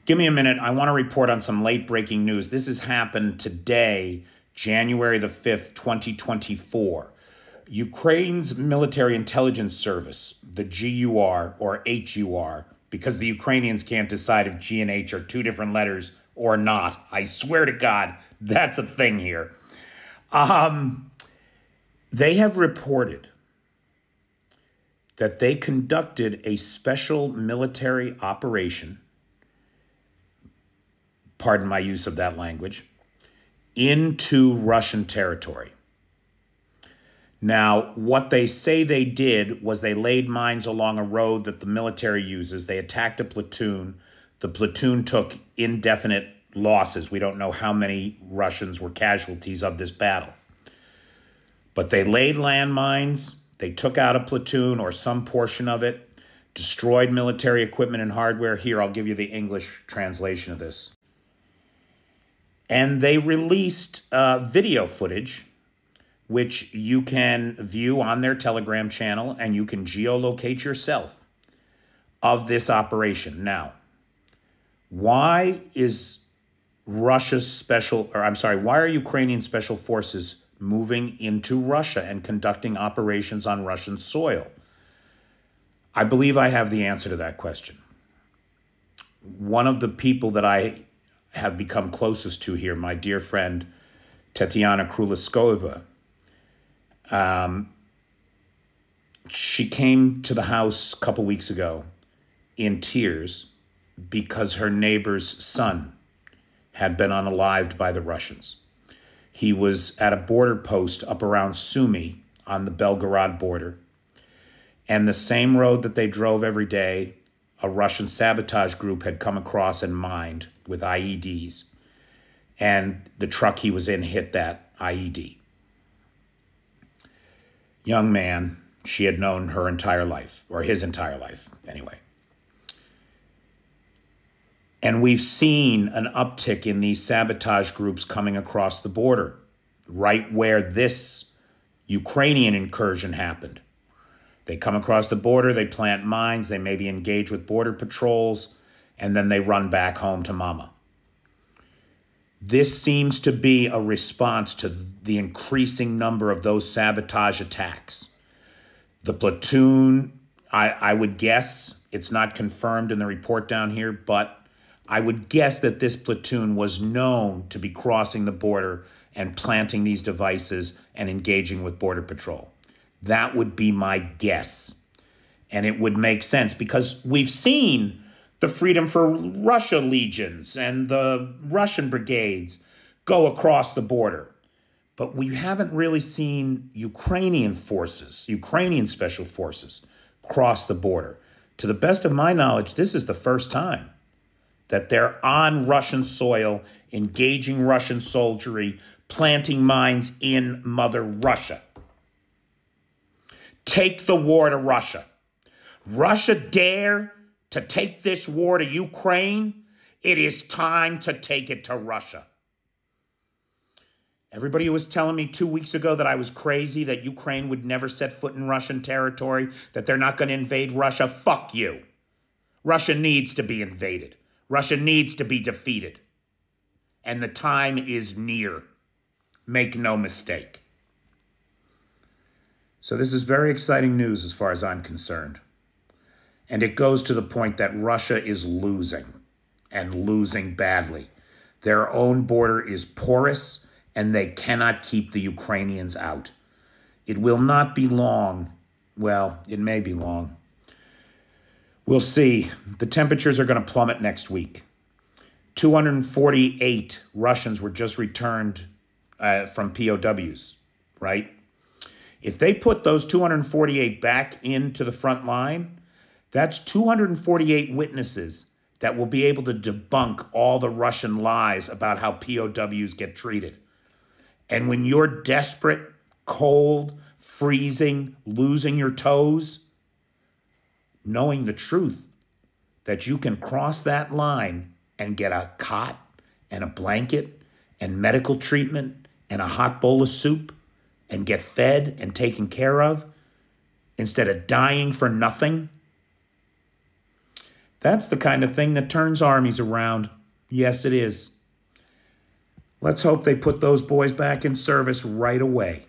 Give me a minute. I want to report on some late breaking news. This has happened today, January the 5th, 2024. Ukraine's military intelligence service, the GUR or HUR, because the Ukrainians can't decide if G and H are two different letters or not. I swear to God, that's a thing here. They have reported that they conducted a special military operation, pardon my use of that language, into Russian territory. Now, what they say they did was they laid mines along a road that the military uses. They attacked a platoon. The platoon took indefinite losses. We don't know how many Russians were casualties of this battle. But they laid landmines. They took out a platoon or some portion of it, destroyed military equipment and hardware. Here, I'll give you the English translation of this. And they released video footage, which you can view on their Telegram channel, and you can geolocate yourself, of this operation. Now, why is why are Ukrainian special forces moving into Russia and conducting operations on Russian soil? I believe I have the answer to that question. One of the people that I have become closest to here, my dear friend Tetiana Kruliskova, she came to the house a couple weeks ago in tears because her neighbor's son had been unalived by the Russians. He was at a border post up around Sumy on the Belgorod border. And the same road that they drove every day, a Russian sabotage group had come across and mined with IEDs. And the truck he was in hit that IED. Young man, she had known her entire life, or his entire life, anyway. And we've seen an uptick in these sabotage groups coming across the border, right where this Ukrainian incursion happened. They come across the border, they plant mines, they maybe engage with border patrols, and then they run back home to mama. This seems to be a response to the increasing number of those sabotage attacks. The platoon, I would guess, it's not confirmed in the report down here, but I would guess that this platoon was known to be crossing the border and planting these devices and engaging with Border Patrol. That would be my guess. And it would make sense because we've seen the Freedom for Russia legions and the Russian brigades go across the border. But we haven't really seen Ukrainian forces, Ukrainian special forces, cross the border. To the best of my knowledge, this is the first time that they're on Russian soil, engaging Russian soldiery, planting mines in Mother Russia. Take the war to Russia. Russia dare to take this war to Ukraine? It is time to take it to Russia. Everybody who was telling me 2 weeks ago that I was crazy, that Ukraine would never set foot in Russian territory, that they're not going to invade Russia, fuck you. Russia needs to be invaded. Russia needs to be defeated. And the time is near. Make no mistake. So this is very exciting news as far as I'm concerned. And it goes to the point that Russia is losing, and losing badly. Their own border is porous, and they cannot keep the Ukrainians out. It will not be long. Well, it may be long. We'll see. The temperatures are going to plummet next week. 248 Russians were just returned from POWs, right? If they put those 248 back into the front line, that's 248 witnesses that will be able to debunk all the Russian lies about how POWs get treated. And when you're desperate, cold, freezing, losing your toes, knowing the truth that you can cross that line and get a cot and a blanket and medical treatment and a hot bowl of soup and get fed and taken care of instead of dying for nothing, That's the kind of thing that turns armies around. Yes, it is. Let's hope they put those boys back in service right away.